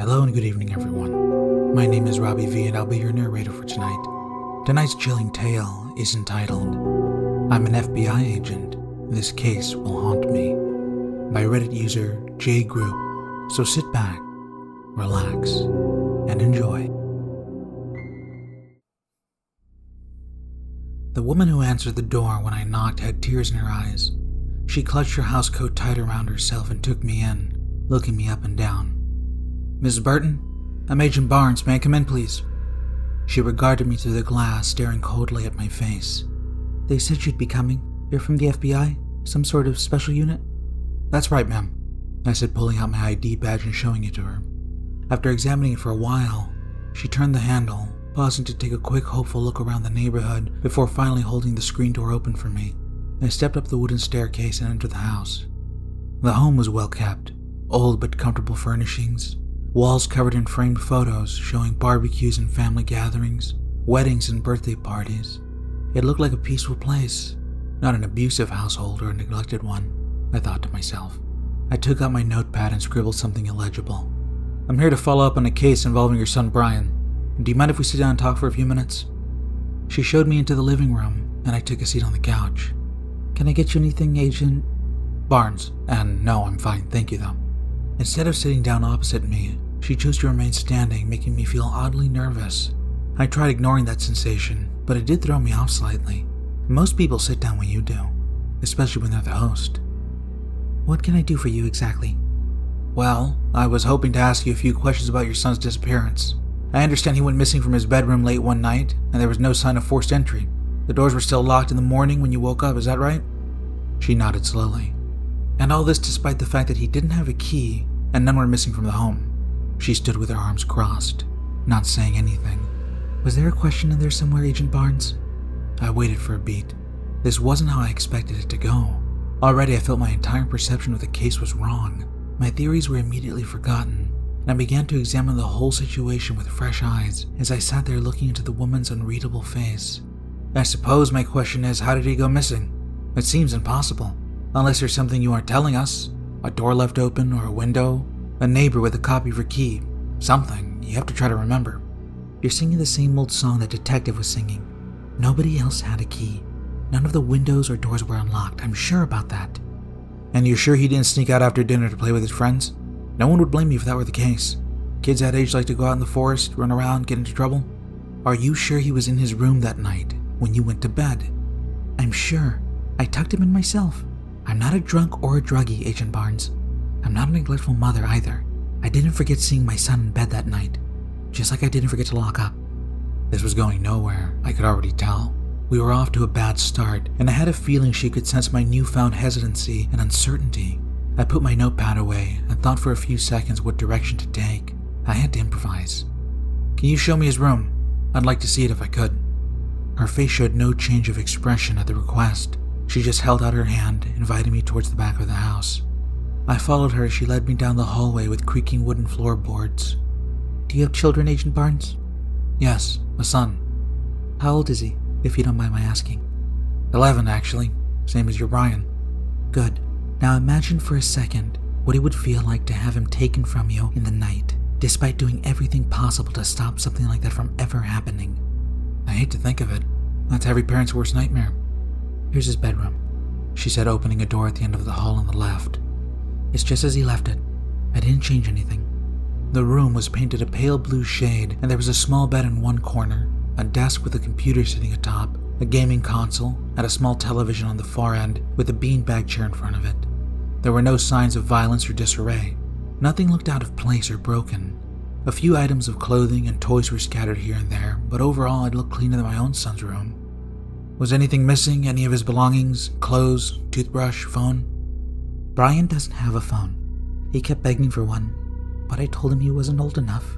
Hello and good evening, everyone. My name is Robbie V, and I'll be your narrator for tonight. Tonight's chilling tale is entitled, I'm an FBI agent, this case will haunt me, by Reddit user J Group. So sit back, relax, and enjoy. The woman who answered the door when I knocked had tears in her eyes. She clutched her housecoat tight around herself and took me in, looking me up and down. Mrs. Burton? I'm Agent Barnes. May I come in, please? She regarded me through the glass, staring coldly at my face. They said you'd be coming. You're from the FBI? Some sort of special unit? That's right, ma'am, I said, pulling out my ID badge and showing it to her. After examining it for a while, she turned the handle, pausing to take a quick, hopeful look around the neighborhood before finally holding the screen door open for me. I stepped up the wooden staircase and entered the house. The home was well kept, old but comfortable furnishings, walls covered in framed photos showing barbecues and family gatherings, weddings and birthday parties. It looked like a peaceful place, not an abusive household or a neglected one, I thought to myself. I took out my notepad and scribbled something illegible. I'm here to follow up on a case involving your son Brian. Do you mind if we sit down and talk for a few minutes? She showed me into the living room, and I took a seat on the couch. Can I get you anything, Agent Barnes? And no, I'm fine, thank you though. Instead of sitting down opposite me, she chose to remain standing, making me feel oddly nervous. I tried ignoring that sensation, but it did throw me off slightly. Most people sit down when you do, especially when they're the host. What can I do for you exactly? Well, I was hoping to ask you a few questions about your son's disappearance. I understand he went missing from his bedroom late one night, and there was no sign of forced entry. The doors were still locked in the morning when you woke up, is that right? She nodded slowly. And all this despite the fact that he didn't have a key and none were missing from the home. She stood with her arms crossed, not saying anything. Was there a question in there somewhere, Agent Barnes? I waited for a beat. This wasn't how I expected it to go. Already I felt my entire perception of the case was wrong. My theories were immediately forgotten, and I began to examine the whole situation with fresh eyes as I sat there looking into the woman's unreadable face. I suppose my question is, how did he go missing? It seems impossible, unless there's something you aren't telling us. A door left open or a window, a neighbor with a copy of her key, something you have to try to remember. You're singing the same old song that Detective was singing. Nobody else had a key. None of the windows or doors were unlocked, I'm sure about that. And you're sure he didn't sneak out after dinner to play with his friends? No one would blame you if that were the case. Kids that age like to go out in the forest, run around, get into trouble. Are you sure he was in his room that night when you went to bed? I'm sure. I tucked him in myself. I'm not a drunk or a druggie, Agent Barnes. I'm not a neglectful mother either. I didn't forget seeing my son in bed that night, just like I didn't forget to lock up. This was going nowhere, I could already tell. We were off to a bad start, and I had a feeling she could sense my newfound hesitancy and uncertainty. I put my notepad away and thought for a few seconds what direction to take. I had to improvise. Can you show me his room? I'd like to see it if I could. Her face showed no change of expression at the request. She just held out her hand, inviting me towards the back of the house. I followed her as she led me down the hallway with creaking wooden floorboards. Do you have children, Agent Barnes? Yes, a son. How old is he, if you don't mind my asking? 11, actually. Same as your Brian. Good. Now imagine for a second what it would feel like to have him taken from you in the night, despite doing everything possible to stop something like that from ever happening. I hate to think of it. That's every parent's worst nightmare. Here's his bedroom, she said, opening a door at the end of the hall on the left. It's just as he left it. I didn't change anything. The room was painted a pale blue shade, and there was a small bed in one corner, a desk with a computer sitting atop, a gaming console, and a small television on the far end with a beanbag chair in front of it. There were no signs of violence or disarray. Nothing looked out of place or broken. A few items of clothing and toys were scattered here and there, but overall it looked cleaner than my own son's room. Was anything missing? Any of his belongings? Clothes? Toothbrush? Phone? Brian doesn't have a phone. He kept begging for one, but I told him he wasn't old enough.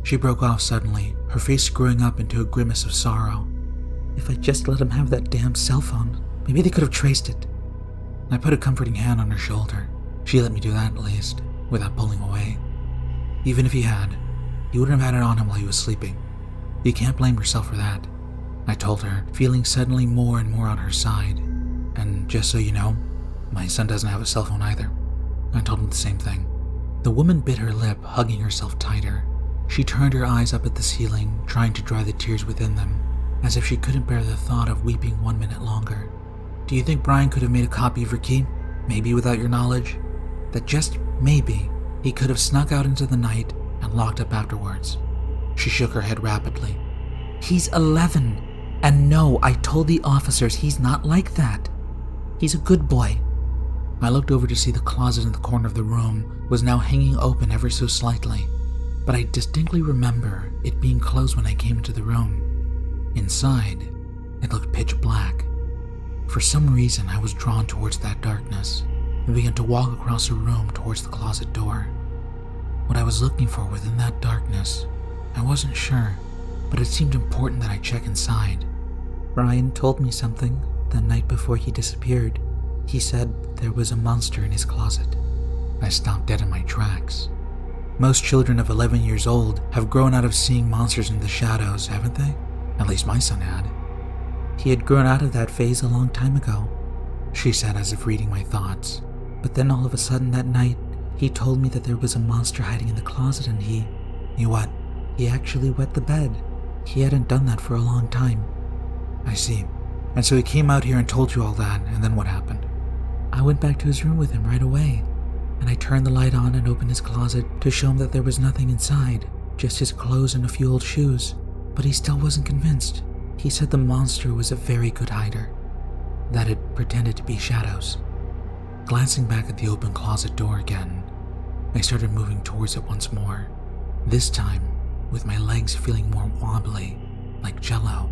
She broke off suddenly, her face screwing up into a grimace of sorrow. If I just let him have that damn cell phone, maybe they could have traced it. I put a comforting hand on her shoulder. She let me do that at least, without pulling away. Even if he had, he wouldn't have had it on him while he was sleeping. You can't blame yourself for that, I told her, feeling suddenly more and more on her side. And just so you know, my son doesn't have a cell phone either. I told him the same thing. The woman bit her lip, hugging herself tighter. She turned her eyes up at the ceiling, trying to dry the tears within them, as if she couldn't bear the thought of weeping 1 minute longer. Do you think Brian could have made a copy of your key? Maybe without your knowledge? That just maybe he could have snuck out into the night and locked up afterwards. She shook her head rapidly. He's 11. And no, I told the officers he's not like that. He's a good boy. I looked over to see the closet in the corner of the room was now hanging open ever so slightly, but I distinctly remember it being closed when I came into the room. Inside, it looked pitch black. For some reason, I was drawn towards that darkness and began to walk across the room towards the closet door. What I was looking for within that darkness, I wasn't sure, but it seemed important that I check inside. Brian told me something the night before he disappeared. He said there was a monster in his closet. I stopped dead in my tracks. Most children of 11 years old have grown out of seeing monsters in the shadows, haven't they? At least my son had. He had grown out of that phase a long time ago, she said as if reading my thoughts. But then all of a sudden that night, he told me that there was a monster hiding in the closet and he... You what? He actually wet the bed. He hadn't done that for a long time. I see. And so he came out here and told you all that, and then what happened? I went back to his room with him right away, and I turned the light on and opened his closet to show him that there was nothing inside, just his clothes and a few old shoes, but he still wasn't convinced. He said the monster was a very good hider, that it pretended to be shadows. Glancing back at the open closet door again, I started moving towards it once more, this time with my legs feeling more wobbly, like jello.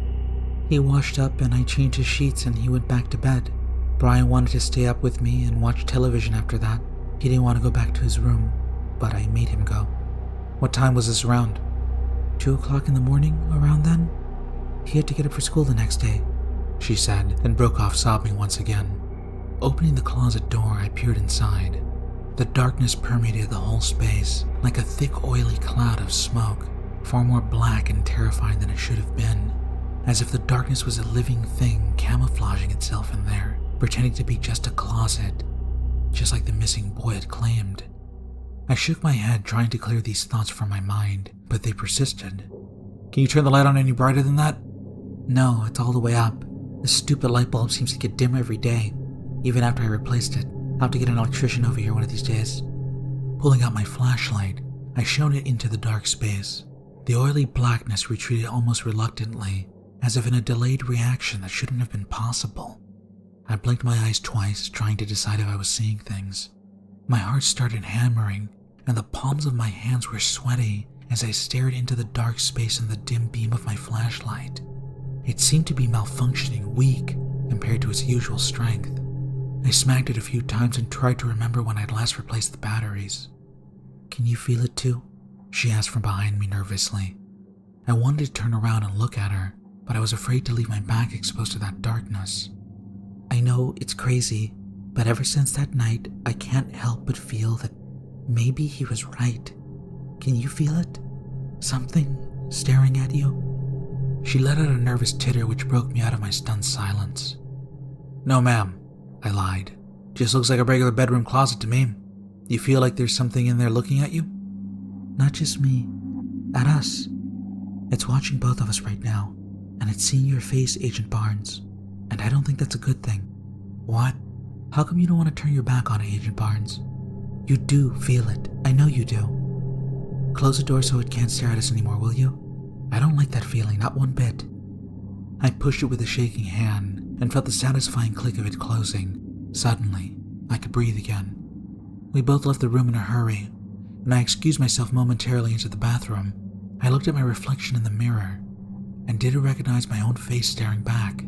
He washed up and I changed his sheets and he went back to bed. Brian wanted to stay up with me and watch television after that. He didn't want to go back to his room, but I made him go. What time was this around? 2 o'clock in the morning, around then? He had to get up for school the next day, she said, then broke off sobbing once again. Opening the closet door, I peered inside. The darkness permeated the whole space, like a thick oily cloud of smoke, far more black and terrifying than it should have been, as if the darkness was a living thing camouflaging itself in there, pretending to be just a closet, just like the missing boy had claimed. I shook my head, trying to clear these thoughts from my mind, but they persisted. Can you turn the light on any brighter than that? No, it's all the way up. The stupid light bulb seems to get dimmer every day, even after I replaced it. I'll have to get an electrician over here one of these days. Pulling out my flashlight, I shone it into the dark space. The oily blackness retreated almost reluctantly, as if in a delayed reaction that shouldn't have been possible. I blinked my eyes twice, trying to decide if I was seeing things. My heart started hammering, and the palms of my hands were sweaty as I stared into the dark space in the dim beam of my flashlight. It seemed to be malfunctioning, weak, compared to its usual strength. I smacked it a few times and tried to remember when I'd last replaced the batteries. Can you feel it too? She asked from behind me nervously. I wanted to turn around and look at her, but I was afraid to leave my back exposed to that darkness. I know it's crazy, but ever since that night, I can't help but feel that maybe he was right. Can you feel it? Something staring at you? She let out a nervous titter which broke me out of my stunned silence. No, ma'am, I lied. Just looks like a regular bedroom closet to me. You feel like there's something in there looking at you? Not just me. At us. It's watching both of us right now, and it's seeing your face, Agent Barnes. And I don't think that's a good thing. What? How come you don't want to turn your back on it, Agent Barnes? You do feel it. I know you do. Close the door so it can't stare at us anymore, will you? I don't like that feeling, not one bit. I pushed it with a shaking hand and felt the satisfying click of it closing. Suddenly, I could breathe again. We both left the room in a hurry, and I excused myself momentarily into the bathroom. I looked at my reflection in the mirror and didn't recognize my own face staring back.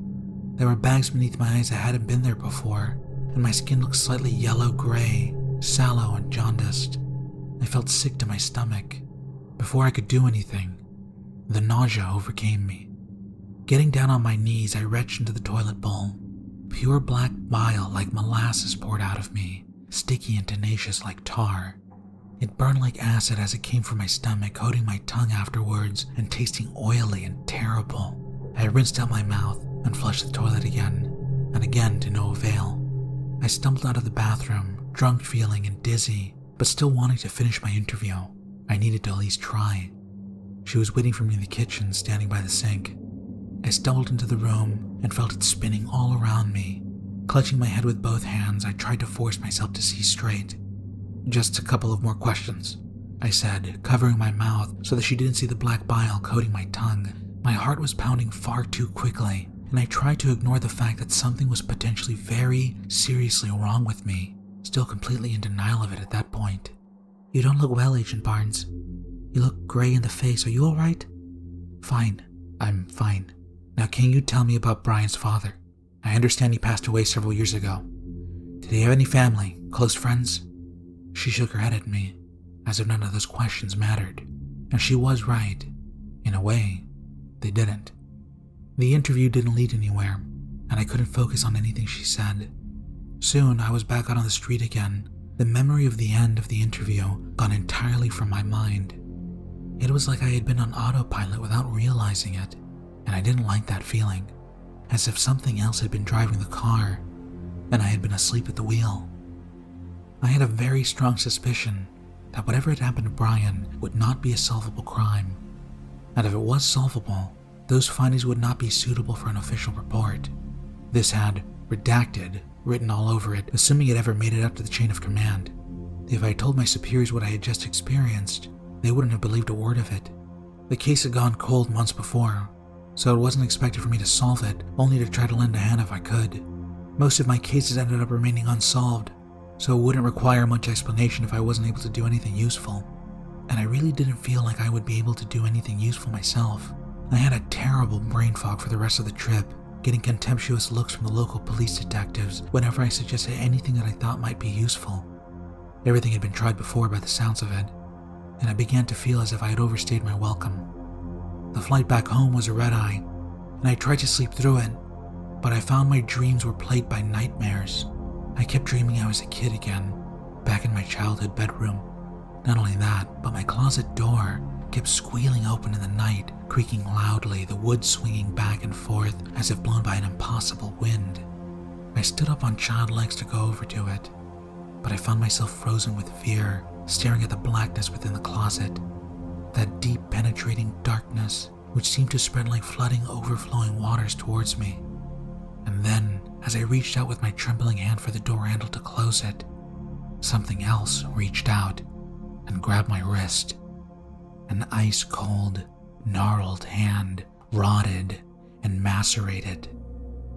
There were bags beneath my eyes that hadn't been there before, and my skin looked slightly yellow-gray, sallow and jaundiced. I felt sick to my stomach. Before I could do anything, the nausea overcame me. Getting down on my knees, I retched into the toilet bowl. Pure black bile like molasses poured out of me, sticky and tenacious like tar. It burned like acid as it came from my stomach, coating my tongue afterwards and tasting oily and terrible. I rinsed out my mouth and flushed the toilet again, and again to no avail. I stumbled out of the bathroom, drunk feeling and dizzy, but still wanting to finish my interview, I needed to at least try. She was waiting for me in the kitchen, standing by the sink. I stumbled into the room and felt it spinning all around me. Clutching my head with both hands, I tried to force myself to see straight. "Just a couple of more questions," I said, covering my mouth so that she didn't see the black bile coating my tongue. My heart was pounding far too quickly, and I tried to ignore the fact that something was potentially very seriously wrong with me, still completely in denial of it at that point. "You don't look well, Agent Barnes. You look gray in the face. Are you all right?" "Fine. I'm fine. Now can you tell me about Brian's father? I understand he passed away several years ago. Did he have any family, close friends?" She shook her head at me, as if none of those questions mattered. And she was right. In a way, they didn't. The interview didn't lead anywhere, and I couldn't focus on anything she said. Soon, I was back out on the street again, the memory of the end of the interview gone entirely from my mind. It was like I had been on autopilot without realizing it, and I didn't like that feeling, as if something else had been driving the car, and I had been asleep at the wheel. I had a very strong suspicion that whatever had happened to Brian would not be a solvable crime, and if it was solvable, those findings would not be suitable for an official report. This had redacted written all over it, assuming it ever made it up to the chain of command. If I had told my superiors what I had just experienced, they wouldn't have believed a word of it. The case had gone cold months before, so it wasn't expected for me to solve it, only to try to lend a hand if I could. Most of my cases ended up remaining unsolved, so it wouldn't require much explanation if I wasn't able to do anything useful. And I really didn't feel like I would be able to do anything useful myself. I had a terrible brain fog for the rest of the trip, getting contemptuous looks from the local police detectives whenever I suggested anything that I thought might be useful. Everything had been tried before by the sounds of it, and I began to feel as if I had overstayed my welcome. The flight back home was a red-eye, and I tried to sleep through it, but I found my dreams were plagued by nightmares. I kept dreaming I was a kid again, back in my childhood bedroom. Not only that, but my closet door kept squealing open in the night, creaking loudly, the wood swinging back and forth as if blown by an impossible wind. I stood up on child legs to go over to it, but I found myself frozen with fear, staring at the blackness within the closet. That deep, penetrating darkness which seemed to spread like flooding, overflowing waters towards me. And then, as I reached out with my trembling hand for the door handle to close it, something else reached out and grabbed my wrist. An ice-cold, gnarled hand, rotted and macerated.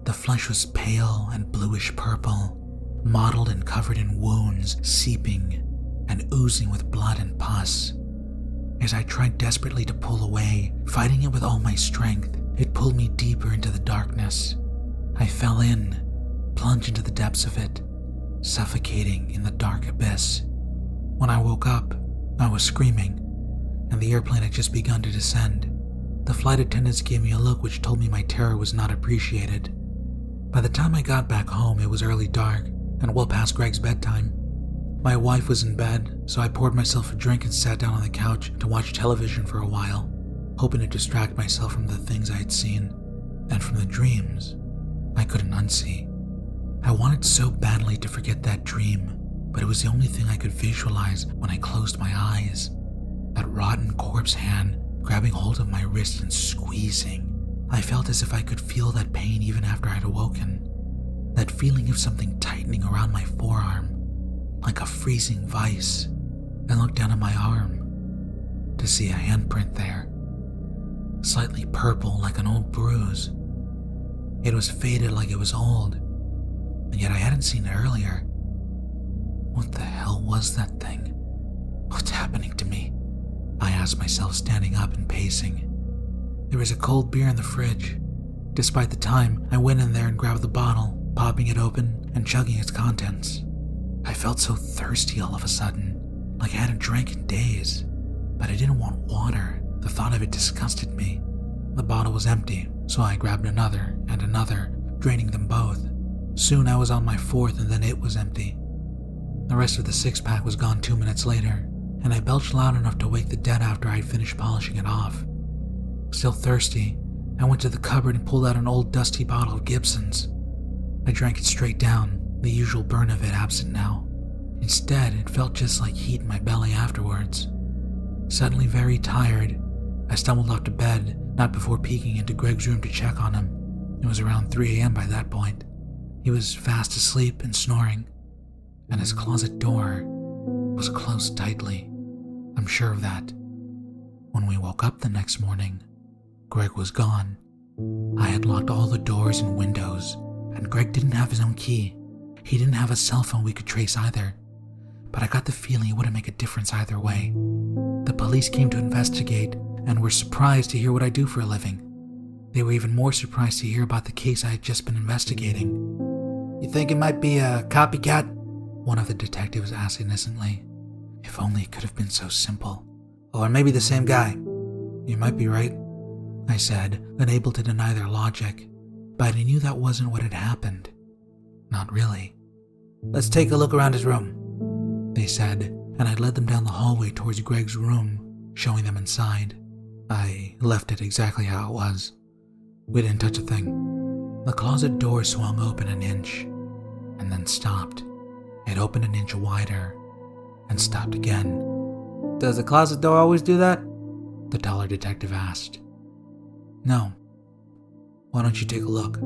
The flesh was pale and bluish purple, mottled and covered in wounds, seeping and oozing with blood and pus. As I tried desperately to pull away, fighting it with all my strength, it pulled me deeper into the darkness. I fell in, plunged into the depths of it, suffocating in the dark abyss. When I woke up, I was screaming, and the airplane had just begun to descend. The flight attendants gave me a look which told me my terror was not appreciated. By the time I got back home, it was early dark and well past Greg's bedtime. My wife was in bed, so I poured myself a drink and sat down on the couch to watch television for a while, hoping to distract myself from the things I had seen and from the dreams I couldn't unsee. I wanted so badly to forget that dream, but it was the only thing I could visualize when I closed my eyes. That rotten corpse hand grabbing hold of my wrist and squeezing. I felt as if I could feel that pain even after I'd awoken. That feeling of something tightening around my forearm, like a freezing vice. I looked down at my arm to see a handprint there, slightly purple like an old bruise. It was faded like it was old, and yet I hadn't seen it earlier. What the hell was that thing? What's happening to me? I asked myself, standing up and pacing. There was a cold beer in the fridge. Despite the time, I went in there and grabbed the bottle, popping it open and chugging its contents. I felt so thirsty all of a sudden, like I hadn't drank in days, but I didn't want water. The thought of it disgusted me. The bottle was empty, so I grabbed another and another, draining them both. Soon I was on my fourth, and then it was empty. The rest of the six-pack was gone 2 minutes later, and I belched loud enough to wake the dead after I'd finished polishing it off. Still thirsty, I went to the cupboard and pulled out an old dusty bottle of Gibson's. I drank it straight down, the usual burn of it absent now. Instead, it felt just like heat in my belly afterwards. Suddenly very tired, I stumbled off to bed, not before peeking into Greg's room to check on him. It was around 3 a.m. by that point. He was fast asleep and snoring, and his closet door was closed tightly. I'm sure of that. When we woke up the next morning, Greg was gone. I had locked all the doors and windows, and Greg didn't have his own key. He didn't have a cell phone we could trace either, but I got the feeling it wouldn't make a difference either way. The police came to investigate and were surprised to hear what I do for a living. They were even more surprised to hear about the case I had just been investigating. "You think it might be a copycat?" one of the detectives asked innocently. If only it could have been so simple. "Or maybe the same guy." "You might be right," I said, unable to deny their logic, but I knew that wasn't what had happened. Not really. "Let's take a look around his room," they said, and I led them down the hallway towards Greg's room, showing them inside. I left it exactly how it was. We didn't touch a thing. The closet door swung open an inch, and then stopped. It opened an inch wider, and stopped again. "Does the closet door always do that?" the taller detective asked. "No." "Why don't you take a look?"